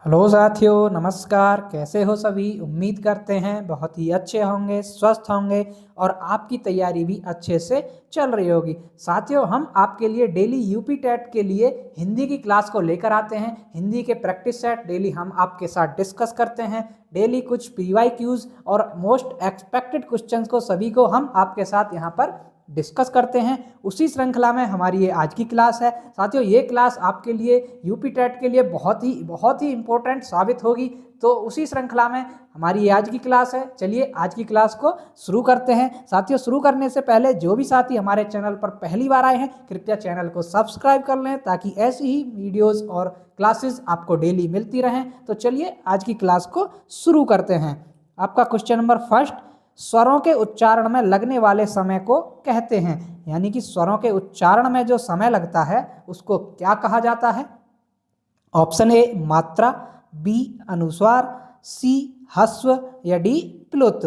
Hello साथियों, नमस्कार। कैसे हो सभी? उम्मीद करते हैं बहुत ही अच्छे होंगे, स्वस्थ होंगे और आपकी तैयारी भी अच्छे से चल रही होगी। साथियों, हम आपके लिए डेली यूपी टेट के लिए हिंदी की क्लास को लेकर आते हैं। हिंदी के प्रैक्टिस सेट डेली हम आपके साथ डिस्कस करते हैं। डेली कुछ पीवाईक्यूज और मोस्ट एक्सपेक्टेड क्वेश्चंस को सभी को हम आपके साथ यहाँ पर डिस्कस करते हैं। उसी श्रृंखला में हमारी ये आज की क्लास है। साथियों, ये क्लास आपके लिए यूपी टेट के लिए बहुत ही इंपॉर्टेंट साबित होगी। तो उसी श्रृंखला में हमारी ये आज की क्लास है। चलिए आज की क्लास को शुरू करते हैं। साथियों, शुरू करने से पहले जो भी साथी हमारे चैनल पर पहली बार आए हैं, कृपया चैनल को सब्सक्राइब कर लें ताकि ऐसी ही वीडियोस और क्लासेस आपको डेली मिलती रहें। तो चलिए आज की क्लास को शुरू करते हैं। आपका क्वेश्चन नंबर फर्स्ट, स्वरों के उच्चारण में लगने वाले समय को कहते हैं। यानी कि स्वरों के उच्चारण में जो समय लगता है उसको क्या कहा जाता है? ऑप्शन ए मात्रा, बी अनुस्वार, सी ह्रस्व या डी प्लुत।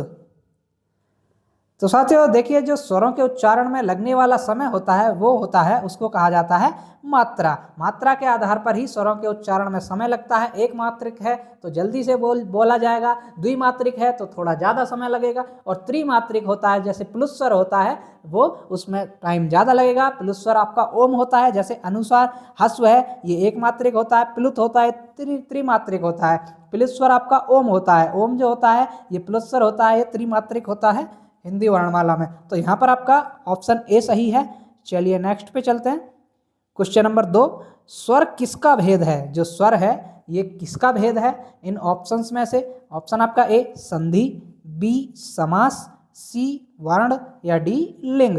तो साथियों देखिए, जो स्वरों के उच्चारण में लगने वाला समय होता है वो होता है, उसको कहा जाता है मात्रा। मात्रा के आधार पर ही स्वरों के उच्चारण में समय लगता है। एक मात्रिक है तो जल्दी से बोला जाएगा, द्विमात्रिक है तो थोड़ा ज़्यादा समय लगेगा, और त्रिमात्रिक होता है जैसे प्लुस्वर होता है वो उसमें टाइम ज़्यादा लगेगा। प्लुस्वर आपका ओम होता है, जैसे अनुस्वार ह्रस्व है ये एक मात्रिक होता है, प्लुत होता है त्रिमात्रिक होता है। प्लुस्वर आपका ओम होता है, ओम जो होता है ये प्लुस्वर होता है, ये त्रिमात्रिक होता है हिंदी वर्णमाला में। तो यहाँ पर आपका ऑप्शन ए सही है। चलिए नेक्स्ट पे चलते हैं। क्वेश्चन नंबर 2, स्वर किसका भेद है? जो स्वर है ये किसका भेद है इन ऑप्शंस में से? ऑप्शन आपका ए संधि, बी समास, सी वर्ण या डी लिंग।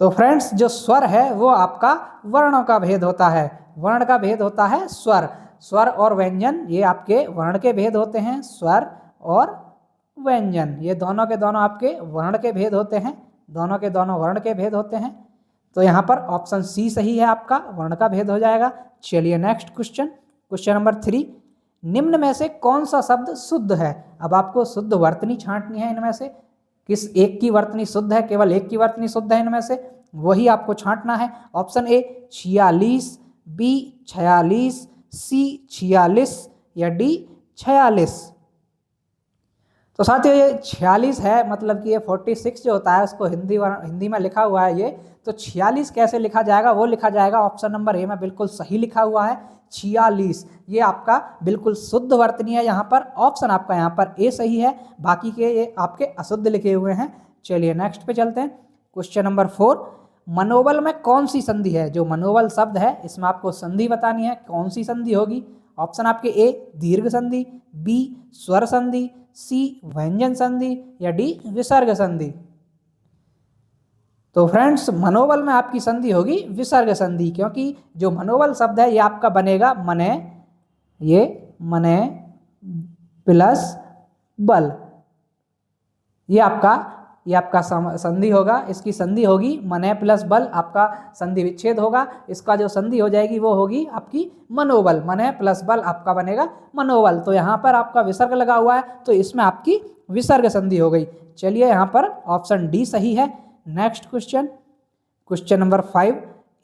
तो फ्रेंड्स, जो स्वर है वो आपका वर्णों का भेद होता है। वर्ण का भेद होता है स्वर। स्वर और व्यंजन ये आपके वर्ण के भेद होते हैं। स्वर और व्यंजन ये दोनों के दोनों आपके वर्ण के भेद होते हैं। दोनों के दोनों वर्ण के भेद होते हैं। तो यहाँ पर ऑप्शन सी सही है, आपका वर्ण का भेद हो जाएगा। चलिए नेक्स्ट क्वेश्चन, क्वेश्चन नंबर 3, निम्न में से कौन सा शब्द शुद्ध है? अब आपको शुद्ध वर्तनी छांटनी है। इनमें से किस एक की वर्तनी शुद्ध है? केवल एक की वर्तनी शुद्ध है इनमें से, वही आपको छांटना है। ऑप्शन ए 46, बी 46, सी 46 या डी 46। तो साथियों ये 46 है, मतलब कि ये 46 जो होता है उसको हिंदी में लिखा हुआ है ये। तो 46 कैसे लिखा जाएगा? वो लिखा जाएगा ऑप्शन नंबर ए में, बिल्कुल सही लिखा हुआ है 46। ये आपका बिल्कुल शुद्ध वर्तनी है। यहाँ पर ऑप्शन आपका यहाँ पर ए सही है, बाकी के ये आपके अशुद्ध लिखे हुए हैं। चलिए नेक्स्ट पे चलते हैं। क्वेश्चन नंबर 4, मनोबल में कौन सी संधि है? जो मनोबल शब्द है इसमें आपको संधि बतानी है, कौन सी संधि होगी? ऑप्शन आपके ए दीर्घ संधि, बी स्वर संधि, सी व्यंजन संधि या डी विसर्ग संधि। तो फ्रेंड्स, मनोबल में आपकी संधि होगी विसर्ग संधि, क्योंकि जो मनोबल शब्द है ये आपका बनेगा मने, ये मने प्लस बल, ये आपका संधि होगा। इसकी संधि होगी मने प्लस बल, आपका संधि विच्छेद होगा। इसका जो संधि हो जाएगी वो होगी आपकी मनोबल, मने प्लस बल आपका बनेगा मनोबल। तो यहाँ पर आपका विसर्ग लगा हुआ है तो इसमें आपकी विसर्ग संधि हो गई। चलिए यहाँ पर ऑप्शन डी सही है। नेक्स्ट क्वेश्चन, क्वेश्चन नंबर 5,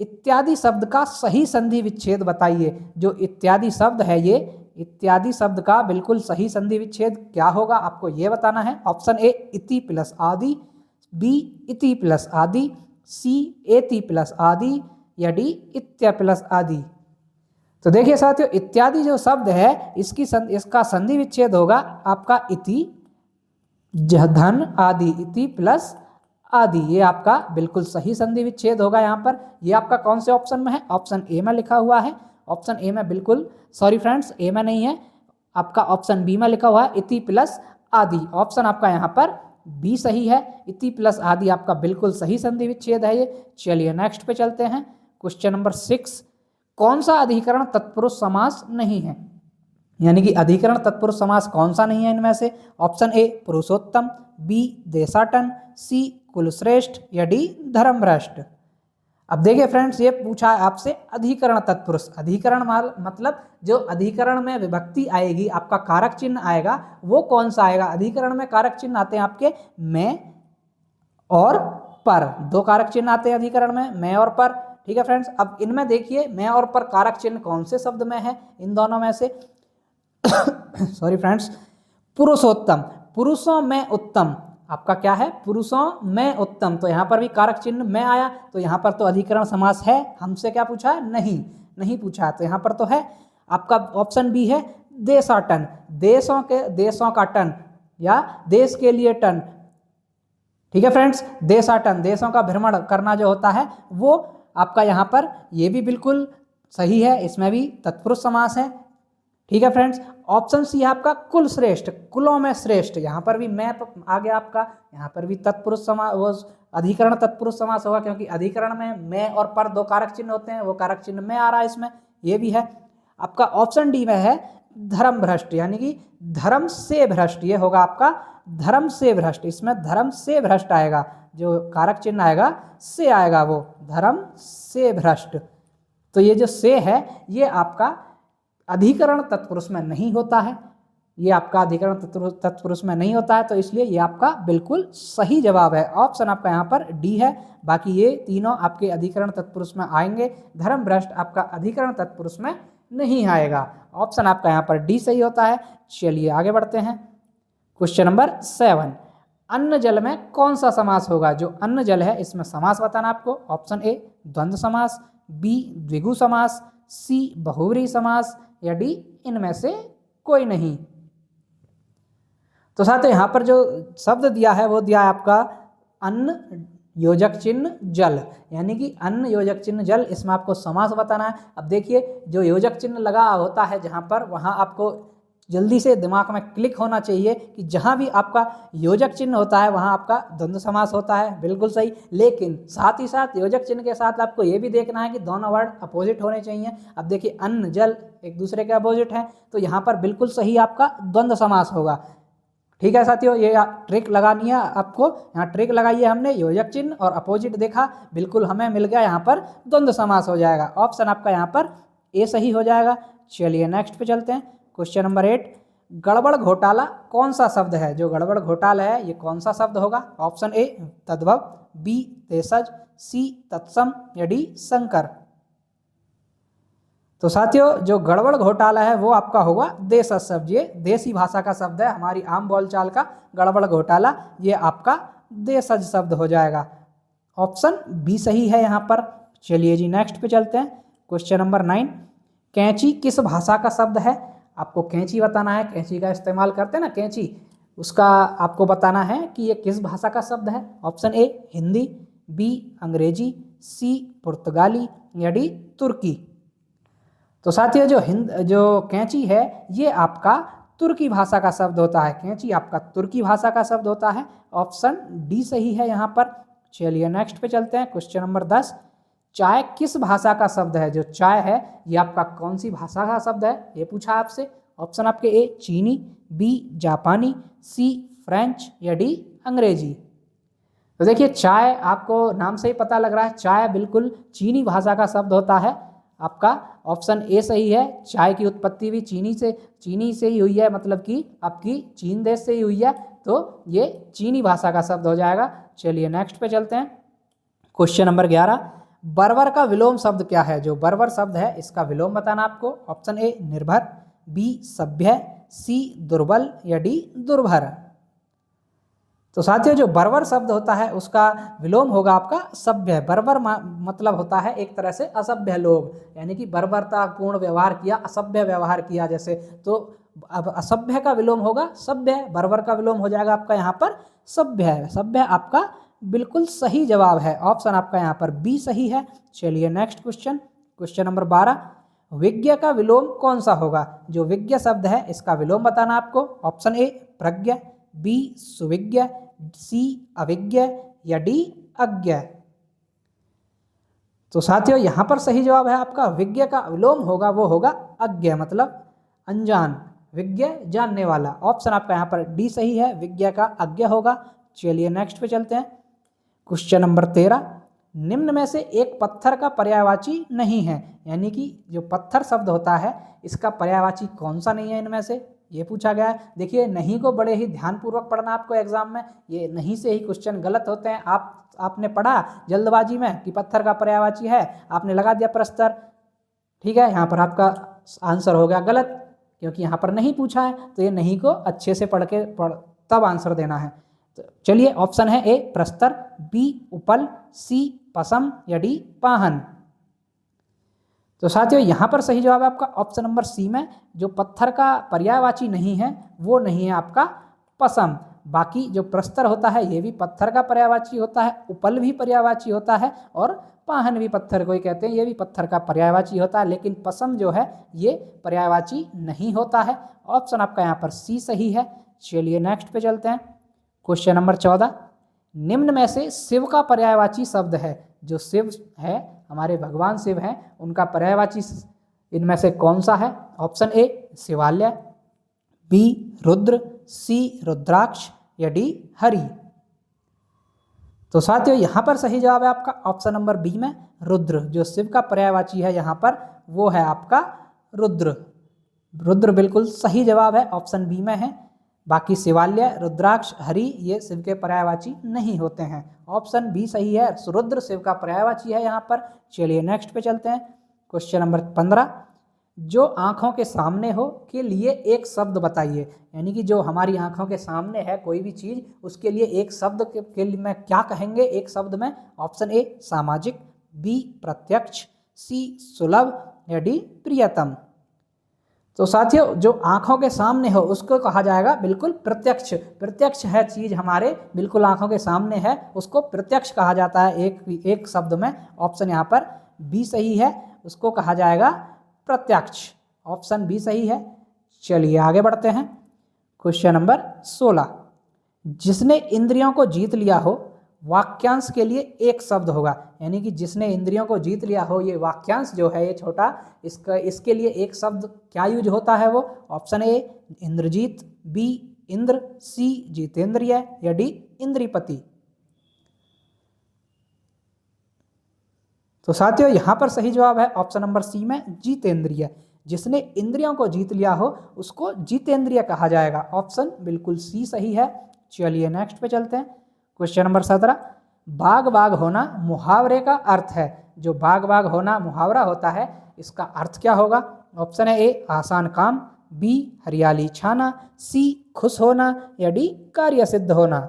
इत्यादि शब्द का सही संधि विच्छेद बताइए। जो इत्यादि शब्द है ये इत्यादि शब्द का बिल्कुल सही संधि विच्छेद क्या होगा आपको ये बताना है। ऑप्शन ए इति प्लस आदि, बी इति प्लस आदि, सी एति प्लस आदि या डी इत्या प्लस आदि। तो देखिए साथियों, इत्यादि जो शब्द है इसका संधि विच्छेद होगा आपका इति धन आदि, इति प्लस आदि। ये आपका बिल्कुल सही संधि विच्छेद होगा। यहाँ पर ये आपका कौन से ऑप्शन में है? ऑप्शन ए में लिखा हुआ है। ऑप्शन ए में बिल्कुल, सॉरी फ्रेंड्स, ए में नहीं है, आपका ऑप्शन बी में लिखा हुआ है इति प्लस आदि। ऑप्शन आपका यहाँ पर बी सही है, इति प्लस आदि आपका बिल्कुल सही संधि विच्छेद है ये। चलिए नेक्स्ट पे चलते हैं। क्वेश्चन नंबर 6, कौन सा अधिकरण तत्पुरुष समास नहीं है? यानी कि अधिकरण तत्पुरुष समास कौन सा नहीं है इनमें से? ऑप्शन ए पुरुषोत्तम, बी देशाटन, सी कुलश्रेष्ठ या डी धर्मभ्रष्ट। अब देखिए फ्रेंड्स, ये पूछा है आपसे अधिकरण तत्पुरुष। अधिकरण मतलब जो अधिकरण में विभक्ति आएगी, आपका कारक चिन्ह आएगा, वो कौन सा आएगा? अधिकरण में कारक चिन्ह आते हैं आपके मैं और पर, दो कारक चिन्ह आते हैं अधिकरण में, मैं और पर। ठीक है फ्रेंड्स। अब इनमें देखिए में और पर कारक चिन्ह कौन से शब्द में है इन दोनों में से सॉरी फ्रेंड्स, पुरुषोत्तम, पुरुषों में उत्तम, आपका क्या है, पुरुषों में उत्तम। तो यहाँ पर भी कारक चिन्ह में आया, तो यहाँ पर तो अधिकरण समास है, हमसे क्या पूछा है, नहीं, नहीं पूछा है, तो यहाँ पर तो है आपका ऑप्शन बी है देशाटन, देशों के, देशों का टन या देश के लिए टन, ठीक है फ्रेंड्स। देशाटन, देशों का भ्रमण करना जो होता है वो आपका यहाँ पर ये भी बिल्कुल सही है, इसमें भी तत्पुरुष समास है, ठीक है फ्रेंड्स। ऑप्शन सी है आपका कुल श्रेष्ठ, कुलों में श्रेष्ठ, यहाँ पर भी मैं आ गया आपका, यहाँ पर भी तत्पुरुष समास, वो अधिकरण तत्पुरुष समास होगा, क्योंकि अधिकरण में मैं और पर दो कारक चिन्ह होते हैं, वो कारक चिन्ह में आ रहा है इसमें, ये भी है आपका। ऑप्शन डी में है धर्म भ्रष्ट, यानी कि धर्म से भ्रष्ट, ये होगा आपका धर्म से भ्रष्ट, इसमें धर्म से भ्रष्ट आएगा, जो कारक चिन्ह आएगा से आएगा, वो धर्म से भ्रष्ट। तो ये जो से है ये आपका अधिकरण तत्पुरुष में नहीं होता है, ये आपका अधिकरण तत्पुरुष में नहीं होता है, तो इसलिए ये आपका बिल्कुल सही जवाब है। ऑप्शन आपका यहाँ पर डी है, बाकी ये तीनों आपके अधिकरण तत्पुरुष में आएंगे, धर्म भ्रष्ट आपका अधिकरण तत्पुरुष में नहीं आएगा। ऑप्शन आपका यहाँ पर डी सही होता है। चलिए आगे बढ़ते हैं। क्वेश्चन नंबर 7, अन्न जल में कौन सा समास होगा? जो अन्न जल है इसमें समास बताना आपको। ऑप्शन ए द्वंद्व समास, बी द्विगु समास, सी बहुव्रीहि समास, या डी इनमें से कोई नहीं। तो साथियों यहाँ पर जो शब्द दिया है वो दिया है आपका अन्न योजक चिन्ह जल, यानी कि अन्न योजक चिन्ह जल, इसमें आपको समास बताना है। अब देखिए जो योजक चिन्ह लगा होता है जहाँ पर, वहाँ आपको जल्दी से दिमाग में क्लिक होना चाहिए कि जहाँ भी आपका योजक चिन्ह होता है वहाँ आपका द्वंद्व समास होता है, बिल्कुल सही। लेकिन साथ ही साथ योजक चिन्ह के साथ आपको ये भी देखना है कि दोनों वर्ड अपोजिट होने चाहिए। अब देखिए अन्न जल एक दूसरे के अपोजिट हैं, तो यहाँ पर बिल्कुल सही आपका द्वंद्व समास होगा, ठीक है साथियों। ये ट्रिक लगानी है आपको, यहाँ ट्रिक लगाइए हमने, योजक चिन्ह और अपोजिट देखा, बिल्कुल हमें मिल गया, यहाँ पर द्वंद्व समास हो जाएगा। ऑप्शन आपका यहाँ पर ए सही हो जाएगा। चलिए नेक्स्ट पे चलते हैं। क्वेश्चन नंबर 8, गड़बड़ घोटाला कौन सा शब्द है? जो गड़बड़ घोटाला है ये कौन सा शब्द होगा? ऑप्शन ए तद्भव, बी देशज, सी तत्सम, या डी शंकर। तो साथियों जो गड़बड़ घोटाला है वो आपका होगा देशज शब्द, ये देसी भाषा का शब्द है, हमारी आम बोलचाल का गड़बड़ घोटाला, ये आपका देशज शब्द हो जाएगा। ऑप्शन बी सही है यहाँ पर। चलिए जी नेक्स्ट पे चलते हैं। क्वेश्चन नंबर 9, कैंची किस भाषा का शब्द है? आपको कैंची बताना है, कैंची का इस्तेमाल करते हैं ना कैंची, उसका आपको बताना है कि ये किस भाषा का शब्द है। ऑप्शन ए हिंदी, बी अंग्रेजी, सी पुर्तगाली, या डी तुर्की। तो साथियों जो कैंची है ये आपका तुर्की भाषा का शब्द होता है, कैंची आपका तुर्की भाषा का शब्द होता है। ऑप्शन डी सही है यहाँ पर। चलिए नेक्स्ट पे चलते हैं। क्वेश्चन नंबर 10, चाय किस भाषा का शब्द है? जो चाय है ये आपका कौन सी भाषा का शब्द है, ये पूछा आपसे। ऑप्शन आपके ए चीनी, बी जापानी, सी फ्रेंच, या डी अंग्रेजी। तो देखिए चाय आपको नाम से ही पता लग रहा है, चाय बिल्कुल चीनी भाषा का शब्द होता है आपका। ऑप्शन ए सही है, चाय की उत्पत्ति भी चीनी से ही हुई है, मतलब कि आपकी चीन देश से ही हुई है, तो ये चीनी भाषा का शब्द हो जाएगा। चलिए नेक्स्ट पे चलते हैं। क्वेश्चन नंबर 11, बर्बर का विलोम शब्द क्या है? जो बर्बर शब्द है इसका विलोम बताना आपको। ऑप्शन ए निर्भर, बी सभ्य, सी दुर्बल, या डी दुर्भर। तो साथियों जो बर्बर शब्द होता है उसका विलोम होगा आपका सभ्य। बर्बर मतलब होता है एक तरह से असभ्य लोग, यानी कि बर्बरतापूर्ण व्यवहार किया, असभ्य व्यवहार किया जैसे, तो अब असभ्य का विलोम होगा सभ्य, बर्बर का विलोम हो जाएगा आपका यहाँ पर सभ्य। सभ्य आपका बिल्कुल सही जवाब है। ऑप्शन आपका यहाँ पर बी सही है। चलिए नेक्स्ट क्वेश्चन, क्वेश्चन नंबर 12, विज्ञ का विलोम कौन सा होगा? जो विज्ञ शब्द है इसका विलोम बताना आपको। ऑप्शन ए प्रज्ञ, बी सुविज्ञ, सी अविज्ञ, या डी अज्ञ। तो साथियों यहाँ पर सही जवाब है आपका विज्ञ का विलोम होगा वो होगा अज्ञ, मतलब अनजान, विज्ञ जानने वाला। ऑप्शन आपका यहाँ पर डी सही है, विज्ञ का अज्ञ होगा। चलिए नेक्स्ट पे चलते हैं। क्वेश्चन नंबर 13, निम्न में से एक पत्थर का पर्यायवाची नहीं है, यानी कि जो पत्थर शब्द होता है इसका पर्यायवाची कौन सा नहीं है इनमें से? ये पूछा गया है। देखिए नहीं को बड़े ही ध्यानपूर्वक पढ़ना आपको एग्जाम में, ये नहीं से ही क्वेश्चन गलत होते हैं। आपने पढ़ा जल्दबाजी में कि पत्थर का पर्यायवाची है, आपने लगा दिया प्रस्तर, ठीक है, यहाँ पर आपका आंसर हो गया गलत, क्योंकि यहाँ पर नहीं पूछा है। तो ये नहीं को अच्छे से पढ़ तब आंसर देना है। तो चलिए ऑप्शन है ए प्रस्तर, बी उपल, सी पसम या डी पाहन। तो साथियों यहाँ पर सही जवाब है आपका ऑप्शन नंबर सी में, जो पत्थर का पर्यायवाची नहीं है वो नहीं है आपका पसम। बाकी जो प्रस्तर होता है ये भी पत्थर का पर्यायवाची होता है, उपल भी पर्यायवाची होता है और पाहन भी पत्थर को ही कहते हैं, ये भी पत्थर का पर्यायवाची होता है, लेकिन पसम जो है ये पर्यायवाची नहीं होता है। ऑप्शन आपका यहाँ पर सी सही है। चलिए नेक्स्ट पे चलते हैं। क्वेश्चन नंबर 14, निम्न में से शिव का पर्यायवाची शब्द है। जो शिव है, हमारे भगवान शिव हैं, उनका पर्यायवाची इनमें से कौन सा है? ऑप्शन ए शिवालय, बी रुद्र, सी रुद्राक्ष या डी हरि। तो साथियों यहाँ पर सही जवाब है आपका ऑप्शन नंबर बी में रुद्र। जो शिव का पर्यायवाची है यहाँ पर वो है आपका रुद्र। रुद्र बिल्कुल सही जवाब है, ऑप्शन बी में है। बाकी शिवालय, रुद्राक्ष, हरि ये शिव के पर्यायवाची नहीं होते हैं। ऑप्शन बी सही है, रुद्र शिव का पर्यायवाची है यहाँ पर। चलिए नेक्स्ट पे चलते हैं। क्वेश्चन नंबर 15, जो आँखों के सामने हो के लिए एक शब्द बताइए। यानी कि जो हमारी आँखों के सामने है कोई भी चीज़, उसके लिए एक शब्द के लिए में क्या कहेंगे एक शब्द में? ऑप्शन ए सामाजिक, बी प्रत्यक्ष, सी सुलभ या डी प्रियतम। तो साथियों जो आँखों के सामने हो उसको कहा जाएगा बिल्कुल प्रत्यक्ष। प्रत्यक्ष है चीज़ हमारे बिल्कुल आँखों के सामने है, उसको प्रत्यक्ष कहा जाता है एक शब्द में। ऑप्शन यहाँ पर बी सही है, उसको कहा जाएगा प्रत्यक्ष। ऑप्शन बी सही है। चलिए आगे बढ़ते हैं। क्वेश्चन नंबर 16, जिसने इंद्रियों को जीत लिया हो वाक्यांश के लिए एक शब्द होगा। यानी कि जिसने इंद्रियों को जीत लिया हो, ये वाक्यांश जो है ये छोटा, इसके लिए एक शब्द क्या यूज होता है वो? Option A Indrajit, B Indra, C जितेंद्रिय या डी इंद्रिपति। तो साथियों यहाँ पर सही जवाब है ऑप्शन नंबर सी में जितेंद्रिय। जिसने इंद्रियों को जीत लिया हो उसको जितेंद्रिय कहा जाएगा। ऑप्शन बिल्कुल सी सही है। चलिए नेक्स्ट पे चलते हैं। क्वेश्चन नंबर 17, बाग बाग होना मुहावरे का अर्थ है। जो बाग बाग होना मुहावरा होता है इसका अर्थ क्या होगा? ऑप्शन है ए आसान काम, बी हरियाली छाना, सी खुश होना या डी कार्य सिद्ध होना।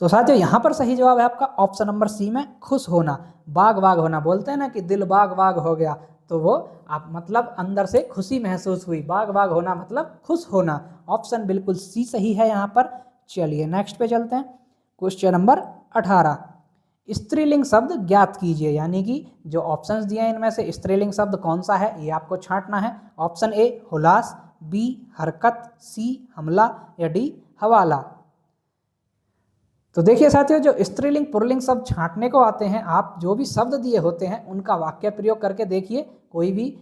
तो साथियों यहाँ पर सही जवाब है आपका ऑप्शन नंबर सी में खुश होना। बाग बाग होना बोलते हैं ना कि दिल बाग बाग हो गया, तो वो आप मतलब अंदर से खुशी महसूस हुई। बाग बाग होना मतलब खुश होना। ऑप्शन बिल्कुल सी सही है यहाँ पर। चलिए नेक्स्ट पे चलते हैं। क्वेश्चन नंबर 18, स्त्रीलिंग शब्द ज्ञात कीजिए। यानी कि जो ऑप्शंस दिए हैं इनमें से स्त्रीलिंग शब्द कौन सा है ये आपको छांटना है। ऑप्शन ए हुलास, बी हरकत, सी हमला या डी हवाला। तो देखिए साथियों जो स्त्रीलिंग पुल्लिंग शब्द छांटने को आते हैं, आप जो भी शब्द दिए होते हैं उनका वाक्य प्रयोग करके देखिए कोई भी,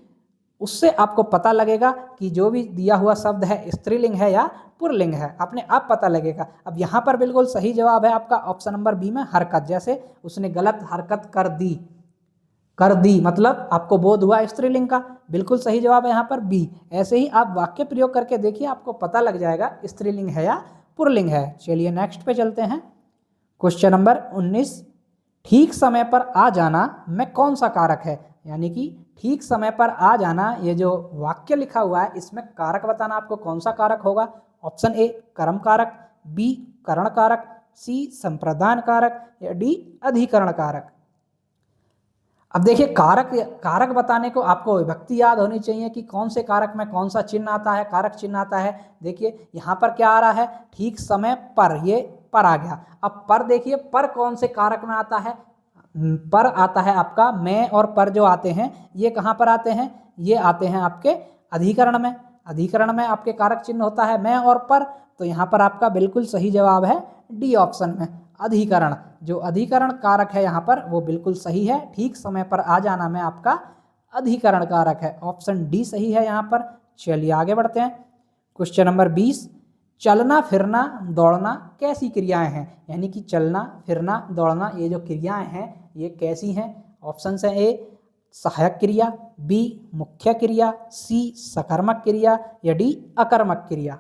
उससे आपको पता लगेगा कि जो भी दिया हुआ शब्द है स्त्रीलिंग है या पुल्लिंग है, अपने आप पता लगेगा। अब यहाँ पर बिल्कुल सही जवाब है आपका ऑप्शन नंबर बी में हरकत। जैसे उसने गलत हरकत कर दी मतलब आपको बोध हुआ स्त्रीलिंग का, बिल्कुल सही जवाब है यहाँ पर बी। ऐसे ही आप वाक्य प्रयोग करके देखिए, आपको पता लग जाएगा स्त्रीलिंग है या पुल्लिंग है। चलिए नेक्स्ट पे चलते हैं। क्वेश्चन नंबर 19, ठीक समय पर आ जाना में कौन सा कारक है? यानी कि ठीक समय पर आ जाना, ये जो वाक्य लिखा हुआ है इसमें कारक बताना आपको कौन सा कारक होगा। ऑप्शन ए कर्म कारक, बी करण कारक, सी संप्रदान कारक या डी अधिकरण कारक। अब देखिए कारक बताने को आपको विभक्ति याद होनी चाहिए कि कौन से कारक में कौन सा चिन्ह आता है, कारक चिन्ह आता है। देखिए यहाँ पर क्या आ रहा है, ठीक समय पर, ये पर आ गया। अब पर देखिए पर कौन से कारक में आता है? पर आता है आपका मैं और पर जो आते हैं ये कहाँ पर आते हैं? ये आते हैं आपके अधिकरण में। अधिकरण में आपके कारक चिन्ह होता है मैं और पर। तो यहाँ पर आपका बिल्कुल सही जवाब है डी ऑप्शन में अधिकरण। जो अधिकरण कारक है यहाँ पर वो बिल्कुल सही है। ठीक समय पर आ जाना में आपका अधिकरण कारक है। ऑप्शन डी सही है यहाँ पर। चलिए आगे बढ़ते हैं। क्वेश्चन नंबर 20, चलना फिरना दौड़ना कैसी क्रियाएं हैं? यानी कि चलना फिरना दौड़ना ये जो क्रियाएं हैं ये कैसी हैं? ऑप्शन है ए सहायक क्रिया, बी मुख्य क्रिया, सी सकर्मक क्रिया या डी अकर्मक क्रिया।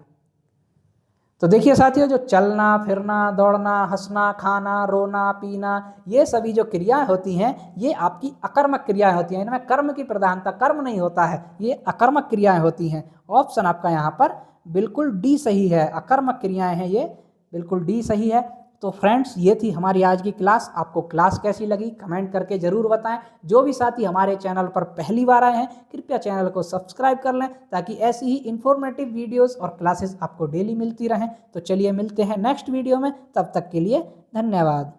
तो देखिए साथियों, जो चलना फिरना, दौड़ना, हंसना, खाना, रोना, पीना, ये सभी जो क्रियाएं होती हैं ये आपकी अकर्मक क्रियाएं होती हैं। इनमें कर्म की प्रधानता, कर्म नहीं होता है, ये अकर्मक क्रियाएं होती हैं। ऑप्शन आपका यहाँ पर बिल्कुल डी सही है, अकर्मक क्रियाएं हैं ये, बिल्कुल डी सही है। तो फ्रेंड्स, ये थी हमारी आज की क्लास। आपको क्लास कैसी लगी कमेंट करके जरूर बताएं। जो भी साथी हमारे चैनल पर पहली बार आए हैं कृपया चैनल को सब्सक्राइब कर लें ताकि ऐसी ही इंफॉर्मेटिव वीडियोस और क्लासेस आपको डेली मिलती रहें। तो चलिए मिलते हैं नेक्स्ट वीडियो में, तब तक के लिए धन्यवाद।